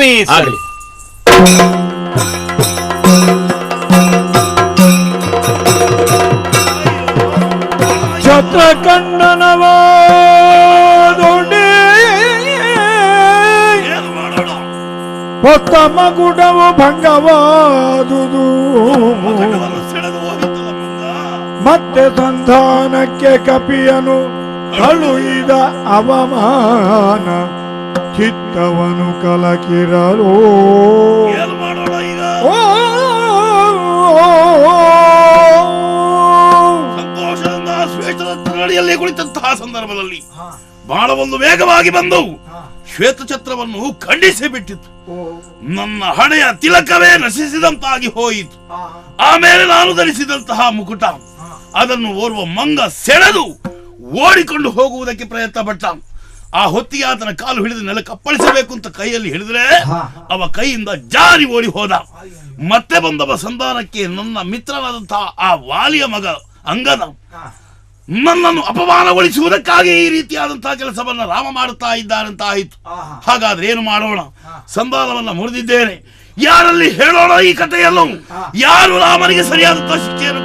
ಸ್ವಾಮಿ ಆಗಲಿ. ಛತ್ರಕಂಡನವಾದೊಡೆ ಹೊತ್ತ ಮಗುಡವು ಭಂಗವಾದುದು. ಮತ್ತೆ ಸಂಧಾನಕ್ಕೆ ಕಪಿಯನು ಕಳುಹಿದ ಅವಮಾನ ಚಿತ್ತವನು ಕಲಕಿರಲು. ಸಂತೋಷದಿಂದ ಶ್ವೇತದ ತರಡಿಯಲ್ಲಿ ಕುಳಿತಂತಹ ಸಂದರ್ಭದಲ್ಲಿ ಬಾಣವೊಂದು ವೇಗವಾಗಿ ಬಂದು ಶ್ವೇತಛತ್ರವನ್ನು ಖಂಡಿಸಿ ಬಿಟ್ಟಿತು. ನನ್ನ ಹಣೆಯ ತಿಲಕವೇ ನಶಿಸಿದಂತಾಗಿ ಹೋಯಿತು. ಆಮೇಲೆ ನಾನು ಧರಿಸಿದಂತಹ ಮುಕುಟ ಅದನ್ನು ಓರ್ವ ಮಂಗ ಸೆಳೆದು ಓಡಿಕೊಂಡು ಹೋಗುವುದಕ್ಕೆ ಪ್ರಯತ್ನ ಪಟ್ಟ. ಆ ಹೊತ್ತಿಗೆ ಆತನ ಕಾಲು ಹಿಡಿದು ನೆಲಕ್ಕೆ ಅಪ್ಪಳಿಸಬೇಕು ಅಂತ ಕೈಯಲ್ಲಿ ಹಿಡಿದ್ರೆ ಅವ ಕೈಯಿಂದ ಜಾರಿ ಓಡಿ ಹೋದ. ಮತ್ತೆ ಬಂದವ ಸಂಧಾನಕ್ಕೆ ನನ್ನ ಮಿತ್ರನಾದಂತಹ ಆ ವಾಲಿಯ ಮಗ ಅಂಗದ ನನ್ನನ್ನು ಅಪಮಾನಗೊಳಿಸುವುದಕ್ಕಾಗಿ ಈ ರೀತಿಯಾದಂತಹ ಕೆಲಸವನ್ನ ರಾಮ ಮಾಡುತ್ತಾ ಇದ್ದಾರಂತ ಆಯಿತು. ಹಾಗಾದ್ರೆ ಏನು ಮಾಡೋಣ? ಸಂಧಾನವನ್ನ ಮುರಿದಿದ್ದೇನೆ, ಯಾರಲ್ಲಿ ಹೇಳೋಣ ಈ ಕಥೆಯನ್ನು? ಯಾರು ರಾಮನಿಗೆ ಸರಿಯಾದಂತಹ ಶಿಕ್ಷೆಯನ್ನು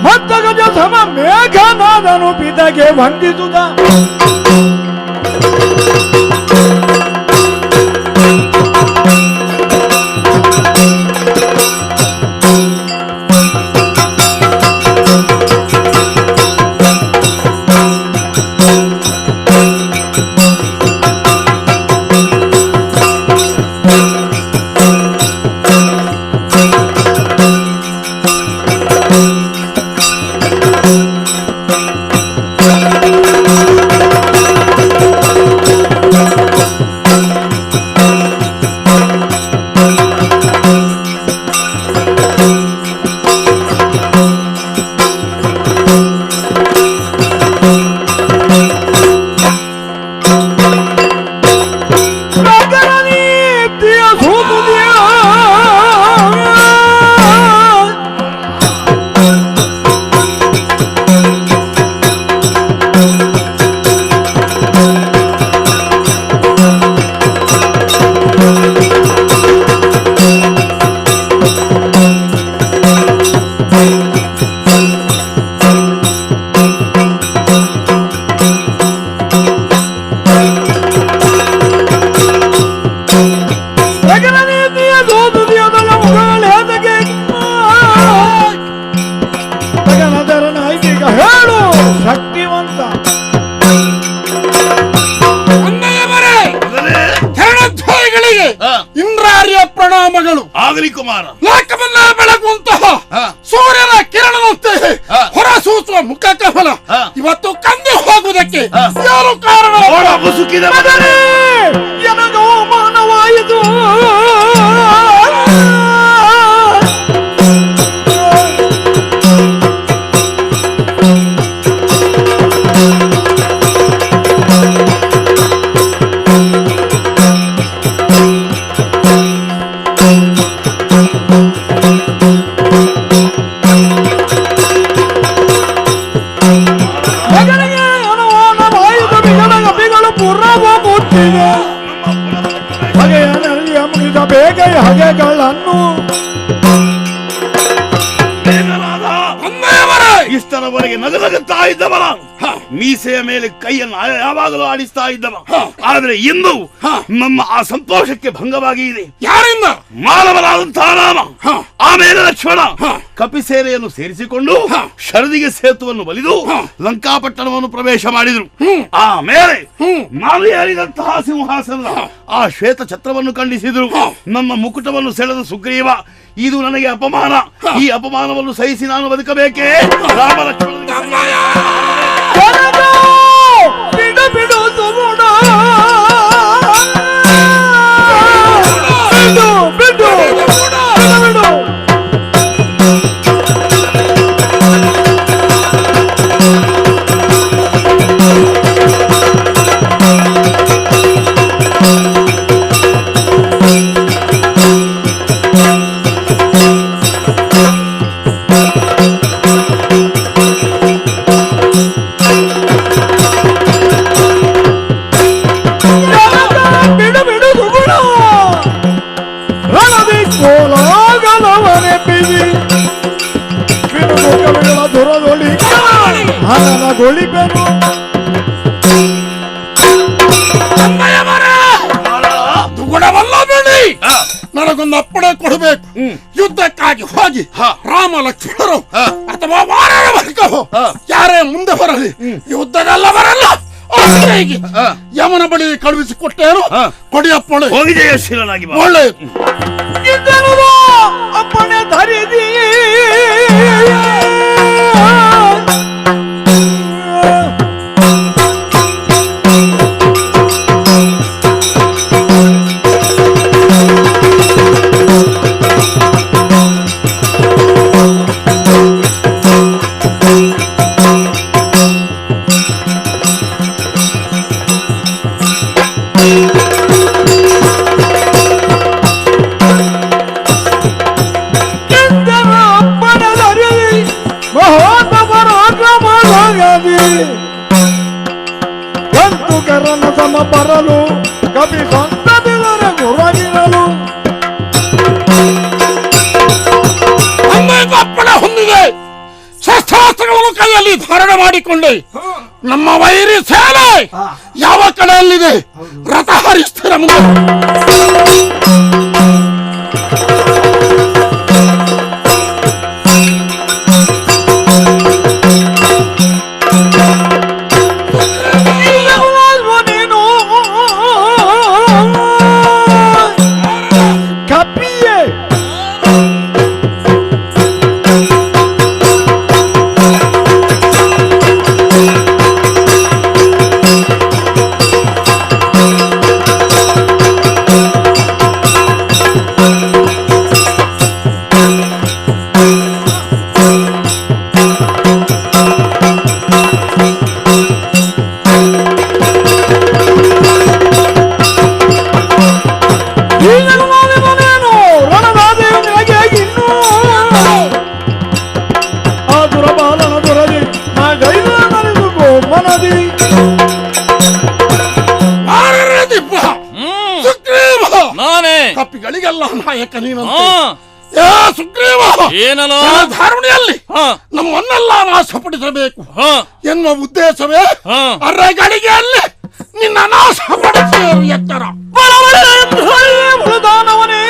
ಮತ್ತ ಗಜ ಸಮ ಮೇಘನಾದನು ಪಿತಗೆ ವಂದಿಸುದ. ಇಂದ್ರಾರ್ಯ ಪ್ರಣಾಮಗಳು. ಆಗಲಿ ಕುಮಾರ. ಲೋಕವನ್ನ ಬೆಳಗುವಂತಹ ಸೂರ್ಯನ ಕಿರಣದಂತೆ ಹೊರಸೂಸುವ ಮುಖ ಕಫಲ ಇವತ್ತು ಕಂದು ಹೋಗುವುದಕ್ಕೆ ಯಾರು ಕಾರಣ? ನನಗೆ ಅವಮಾನವಾಯಿತು. ಬಗೆಯಲ್ಲಿ ಅಮೃತ ಬೇಗ ಹಗೆಗಳನ್ನು ಇಷ್ಟರವರೆಗೆ ನಗನಗುತ್ತಾ ಇದ್ದವರ ಮೀಸೆಯ ಮೇಲೆ ಕೈಯನ್ನು ಯಾವಾಗಲೂ ಆಡಿಸ್ತಾ ಇದ್ದವ. ಆದ್ರೆ ಇಂದು ನಮ್ಮ ಆ ಸಂತೋಷಕ್ಕೆ ಭಂಗವಾಗಿ ಇದೆ. ಯಾರಿಂದ? ಮಾನವರಾದಂತಹ ರಾಮ, ಆಮೇಲೆ ಲಕ್ಷ್ಮಣ ಕಪಿಸೇನೆಯನ್ನು ಸೇರಿಸಿಕೊಂಡು ಶರದಿಗೆ ಸೇತುವನ್ನು ಬಲಿದು ಲಂಕಾಪಟ್ಟಣವನ್ನು ಪ್ರವೇಶ ಮಾಡಿದರು. ಆಮೇಲೆ ನಾನು ಏರಿದಂತಹ ಸಿಂಹಾಸನದ ಆ ಶ್ವೇತ ಛತ್ರವನ್ನು ಖಂಡಿಸಿದರು. ನನ್ನ ಮುಕುಟವನ್ನು ಸೆಳೆದ ಸುಗ್ರೀವ, ಇದು ನನಗೆ ಅಪಮಾನ. ಈ ಅಪಮಾನವನ್ನು ಸಹಿಸಿ ನಾನು ಬದುಕಬೇಕೇ? ರಾಮ ಲಕ್ಷ್ಮಣ ನನಗೊಂದು ಅಪ್ಪಣೆ ಕೊಡಬೇಕು. ಯುದ್ಧಕ್ಕಾಗಿ ಹೋಗಿ ರಾಮ ಲಕ್ಷ್ಮಣರು ಅಥವಾ ವಾನರ ವರ್ಗವು ಯಾರೇ ಮುಂದೆ ಬರಲಿ, ಯುದ್ಧದಲ್ಲ ಬರಲ್ಲ ಯಮನ ಬಳಿ ಕಳುಹಿಸಿಕೊಟ್ಟೇನು. ಕೊಡಿ ಅಪ್ಪಣೆ. ಹೋಗಿ ಜಯಶೀಲನಾಗಿ ಬಾ. ಒಳ್ಳೆಯದು. ಅಪ್ಪಣೆ ಧರಿದಿ ಬರಲು ಕವಿ ಸಂತದಿಲ್ಲರ ಗುರುವಾಗಿರಲು ಅಪ್ಪಣೆ ಹೊಂದಿದೆ. ಶಸ್ತ್ರಾಸ್ತ್ರಗಳನ್ನು ಕೈಯಲ್ಲಿ ಧಾರಣೆ ಮಾಡಿಕೊಂಡೆ ನಮ್ಮ ವೈರಿ ಸೇನೆ ಯಾವ ಕಡೆಯಲ್ಲಿದೆ ರಥ ಹರಿಸ್ತೀರ ಮುಂದೆ. ಕಪಿಗಳಿಗೆಲ್ಲ ನಾಯಕ ನೀನಂತೆ. ಸುಗ್ರೀವ, ಧಾರಣೆಯಲ್ಲಿ ನಮ್ಮನ್ನೆಲ್ಲ ನಾಶಪಡಿಸಬೇಕು ಎನ್ನುವ ಉದ್ದೇಶವೇ ಅರೆಗಳಿಗೆಯಲ್ಲಿ ನಿನ್ನ ನಾಶಪಡಿಸಿ ಎತ್ತರ ಬೃದಾನವನೇ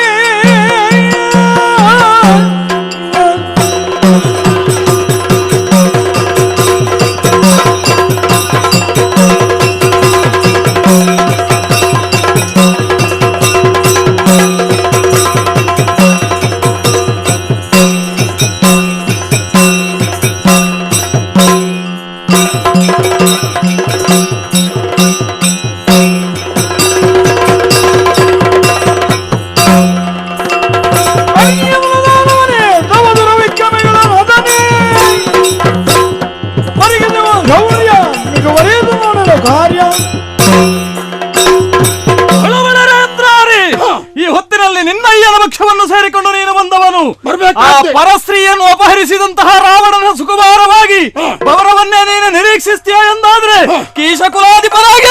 ಸೇರಿಕೊಂಡು ನೀನು ಬಂದವನು. ಆ ಪರಸ್ತ್ರೀಯನ್ನು ಅಪಹರಿಸಿದಂತಹ ರಾವಣನ ಸುಕುಮಾರವಾಗಿ ಗೌರವನ್ನೇ ನೀನು ನಿರೀಕ್ಷಿಸ್ತೀಯ ಎಂದಾದ್ರೆ ಕೀಶಕುಲಾಧಿಪರಾಗಿ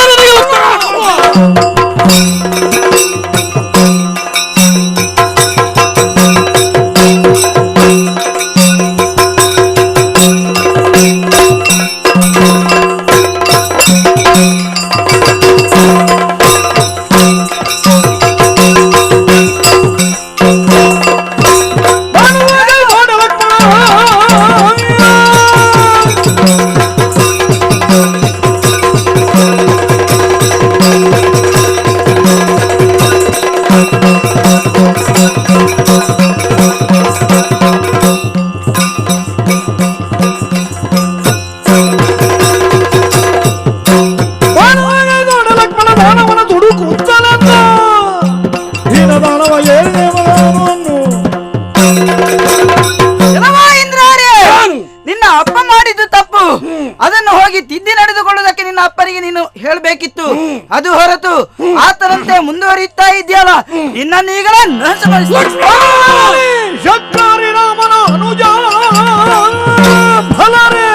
ಅದನ್ನು ಹೋಗಿ ತಿದ್ದಿ ನಡೆದುಕೊಳ್ಳುವುದಕ್ಕೆ ನಿನ್ನ ಅಪ್ಪನಿಗೆ ನೀನು ಹೇಳಬೇಕಿತ್ತು. ಅದು ಹೊರತು ಆತನಂತೆ ಮುಂದುವರಿಯುತ್ತಾ ಇದೆಯಲ್ಲ, ನಿನ್ನನ್ನೀಗಲೇ ಶಕ್ತಾರಿ ರಾಮನ ಅನುಜ ಫಲರೇ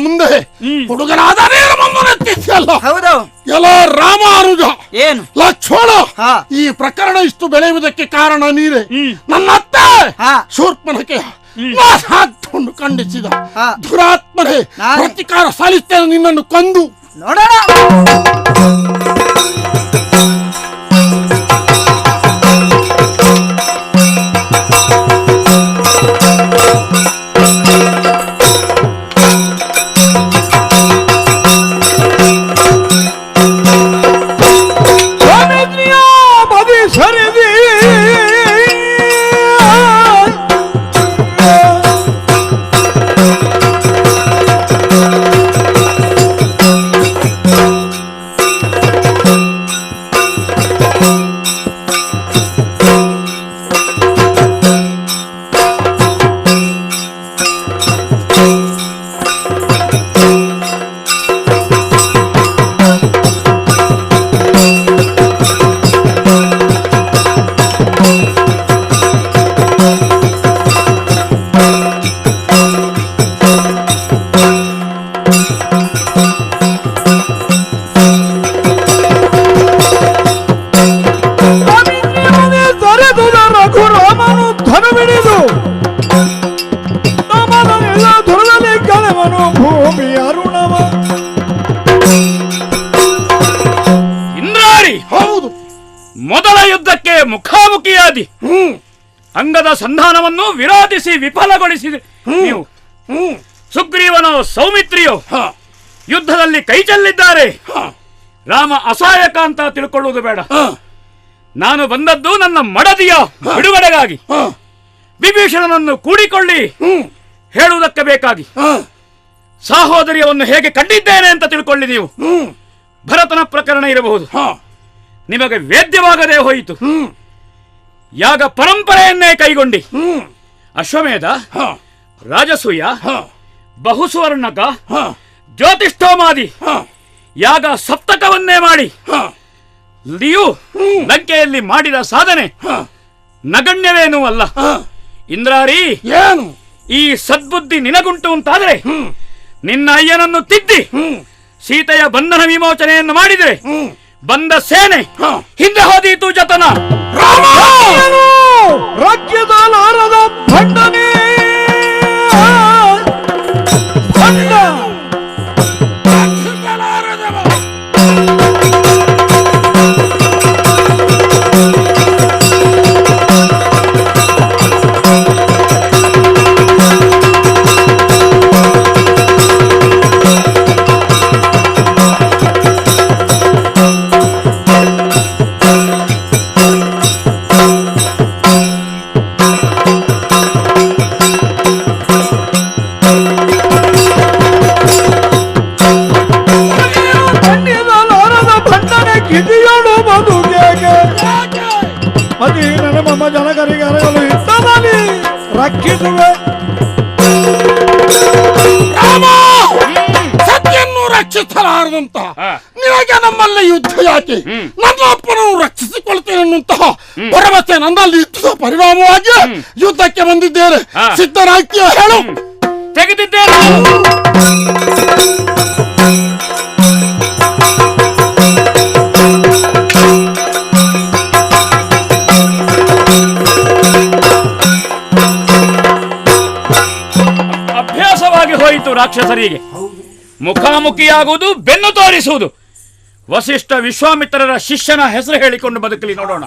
ಮುಂದೆ ಹುಡುಗನಾದ ನೀನು ಮುಂದುವರೆತ್ತಿದ್ಯಲ್ಲ. ಹೌದು. ಎಲ್ಲ ರಾಮಾನುಜ ಏನು ಲಕ್ಷ್ಮಣ, ಹಾ. ಈ ಪ್ರಕರಣ ಇಷ್ಟು ಬೆಳೆಯುವುದಕ್ಕೆ ಕಾರಣ ನೀರೇ. ನನ್ನ ಅತ್ತೆ ಶೂರ್ಪನಖೆಯ ಹಾಕೊಂಡು ಖಂಡಿಸಿದ ದುರಾತ್ಮರೇ, ಪ್ರತಿಕಾರ ಸಾಲಿಸ್ತೇನೆ ನಿನ್ನನ್ನು ಕೊಂದು. ನೋಡೋಣ. ಮೊದಲ ಯುದ್ಧಕ್ಕೆ ಮುಖಾಮುಖಿಯಾದಿ ಅಂಗದ ಸಂಧಾನವನ್ನು ವಿರೋಧಿಸಿ ವಿಫಲಗೊಳಿಸಿದೆ ನೀವು. ಸುಗ್ರೀವನೋ ಸೌಮಿತ್ರಿಯೋ ಯುದ್ಧದಲ್ಲಿ ಕೈ ಚೆಲ್ಲಿದ್ದಾರೆ. ರಾಮ ಅಸಹಾಯಕ ಅಂತ ತಿಳ್ಕೊಳ್ಳುವುದು ಬೇಡ. ನಾನು ಬಂದದ್ದು ನನ್ನ ಮಡದಿಯ ಬಿಡುಗಡೆಗಾಗಿ, ವಿಭೀಷಣನನ್ನು ಕೂಡಿಕೊಳ್ಳಿ ಹೇಳುವುದಕ್ಕೆ ಬೇಕಾಗಿ. ಸಹೋದರಿಯನ್ನು ಹೇಗೆ ಕಂಡಿದ್ದೇನೆ ಅಂತ ತಿಳ್ಕೊಳ್ಳಿ ನೀವು. ಭರತನ ಪ್ರಕರಣ ಇರಬಹುದು, ನಿಮಗೆ ವೇದ್ಯವಾಗದೆ ಹೋಯಿತು. ಯಾಗ ಪರಂಪರೆಯನ್ನೇ ಕೈಗೊಂಡಿ ಅಶ್ವಮೇಧ, ರಾಜಸೂಯ, ಬಹುಸುವರ್ಣಕ, ಜ್ಯೋತಿಷ್ಠೋಮಾದಿ ಯಾಗ ಸಪ್ತಕವನ್ನೇ ಮಾಡಿ ನೀವು ಲಂಕೆಯಲ್ಲಿ ಮಾಡಿದ ಸಾಧನೆ ನಗಣ್ಯವೇನೂ ಅಲ್ಲ. ಇಂದ್ರಾರಿ, ಈ ಸದ್ಬುದ್ಧಿ ನಿನಗುಂಟು ಅಂತಾದ್ರೆ ನಿನ್ನ ಅಯ್ಯನನ್ನು ತಿದ್ದಿ ಸೀತೆಯ ಬಂಧನ ವಿಮೋಚನೆಯನ್ನು ಮಾಡಿದರೆ ಬಂದ ಸೇನೆ ಹಿಂದೆ ಹೋದೀತು ಜತನ. ರಾಜ್ಯದ ಲಾರದ ಭಂಡನೆ ಜನಕರಿಗೆ ಅರಗಲು ಇಷ್ಟದಲ್ಲಿ ರಕ್ಷಿಸುವೆ. ಸತ್ಯನ್ನು ರಕ್ಷಿಸಲಾರದಂತ ನಿನಗೆ ನಮ್ಮಲ್ಲಿ ಯುದ್ಧ ಯಾಕೆ? ನನ್ನ ಅಪ್ಪನನ್ನು ರಕ್ಷಿಸಿಕೊಳ್ತೇನೆ ಎನ್ನುವಂತಹ ಭರವಸೆ ನನ್ನಲ್ಲಿ ಯುದ್ಧದ ಪರಿಣಾಮವಾಗಿ ಯುದ್ಧಕ್ಕೆ ಬಂದಿದ್ದೇನೆ. ಸಿದ್ಧರಾಗ್ತೀಯ ಹೇಳು. ತೆಗೆದಿದ್ದೇನೆ. ಹೋಯಿತು ರಾಕ್ಷಸರಿಗೆ. ಮುಖಾಮುಖಿಯಾಗುವುದು, ಬೆನ್ನು ತೋರಿಸುವುದು. ವಸಿಷ್ಠ ವಿಶ್ವಾಮಿತ್ರರ ಶಿಷ್ಯನ ಹೆಸರು ಹೇಳಿಕೊಂಡು ಬದುಕಲಿ ನೋಡೋಣ.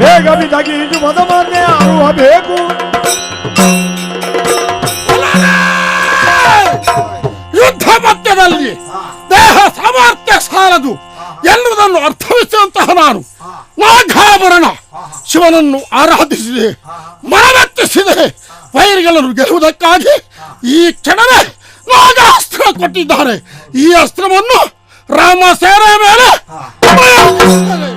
ಬೇಗ ಬಿದ್ದಾಗಿ ಇದು ಮದ ಮಾತೆ ಆಡುವ ಬೇಕು. ಸಮಯದಲ್ಲಿ ದೇಹ ಸಾಮರ್ಥ್ಯ ಸಾಲದು ಎನ್ನುವುದನ್ನು ಅರ್ಥವಿಸುವಂತಹ ನಾನು ನಾಗಾಭರಣ ಶಿವನನ್ನು ಆರಾಧಿಸಿದೆ, ಮನವೆತ್ತಿಸಿದೆ. ವೈರಿಗಳನ್ನು ಗೆಲ್ಲುವುದಕ್ಕಾಗಿ ಈ ಕ್ಷಣವೇ ನಾಗಾಸ್ತ್ರ ಕೊಟ್ಟಿದ್ದಾರೆ. ಈ ಅಸ್ತ್ರವನ್ನು ರಾಮ ಸೇನೆಯ ಮೇಲೆ ಉಪಯೋಗಿಸುತ್ತೇನೆ.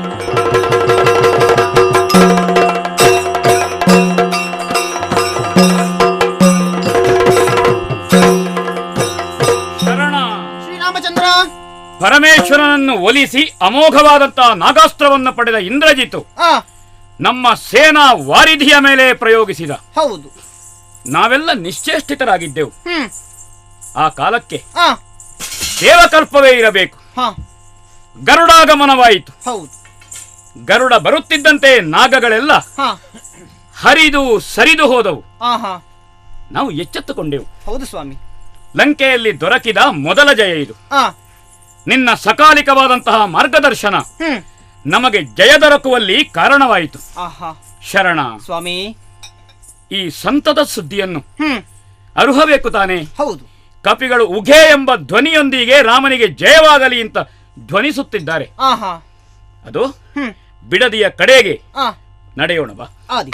ಶ್ರೀರಾಮಚಂದ್ರ. ಪರಮೇಶ್ವರನನ್ನು ಒಲಿಸಿ ಅಮೋಘವಾದಂತಹ ನಾಗಾಸ್ತ್ರವನ್ನು ಪಡೆದ ಇಂದ್ರಜಿತು ನಮ್ಮ ಸೇನಾ ವಾರಿಧಿಯ ಮೇಲೆ ಪ್ರಯೋಗಿಸಿದ. ಹೌದು, ನಾವೆಲ್ಲ ನಿಶ್ಚೇಷ್ಟಿತರಾಗಿದ್ದೆವು. ಆ ಕಾಲಕ್ಕೆ ಆ, ದೇವಕಲ್ಪವೇ ಇರಬೇಕು. ಹ, ಗರುಡಾಗಮನವಾಯಿತು. ಹೌದು, ಗರುಡ ಬರುತ್ತಿದ್ದಂತೆ ನಾಗಗಳೆಲ್ಲ ಹ, ಹರಿದು ಸರಿದು ಹೋದವು. ಆಹಾ, ನಾವು ಎಚ್ಚೆತ್ತುಕೊಂಡೆವು. ಹೌದು ಸ್ವಾಮಿ. ಲಂಕೆಯಲ್ಲಿ ದೊರಕಿದ ಮೊದಲ ಜಯ ಇದು. ಆ, ನಿನ್ನ ಸಕಾಲಿಕವಾದಂತಹ ಮಾರ್ಗದರ್ಶನ ಹ್ಮ್, ನಮಗೆ ಜಯ ದೊರಕುವಲ್ಲಿ ಕಾರಣವಾಯಿತು. ಆಹಾ, ಶರಣ, ಸ್ವಾಮಿ. ಈ ಸಂತದ ಸುದ್ದಿಯನ್ನು ಹ್ಮ್, ಅರುಹಬೇಕು ತಾನೆ. ಹೌದು, ಕಪಿಗಳು ಉಘೆ ಎಂಬ ಧ್ವನಿಯೊಂದಿಗೆ ರಾಮನಿಗೆ ಜಯವಾಗಲಿ ಅಂತ ಧ್ವನಿಸುತ್ತಿದ್ದಾರೆ. ಆಹಾ, ಅದು ಹ್ಮ್, ಬಿಡದಿಯ ಕಡೆಗೆ ಆ, ನಡೆಯೋಣ ಬಾ. ಆದಿ.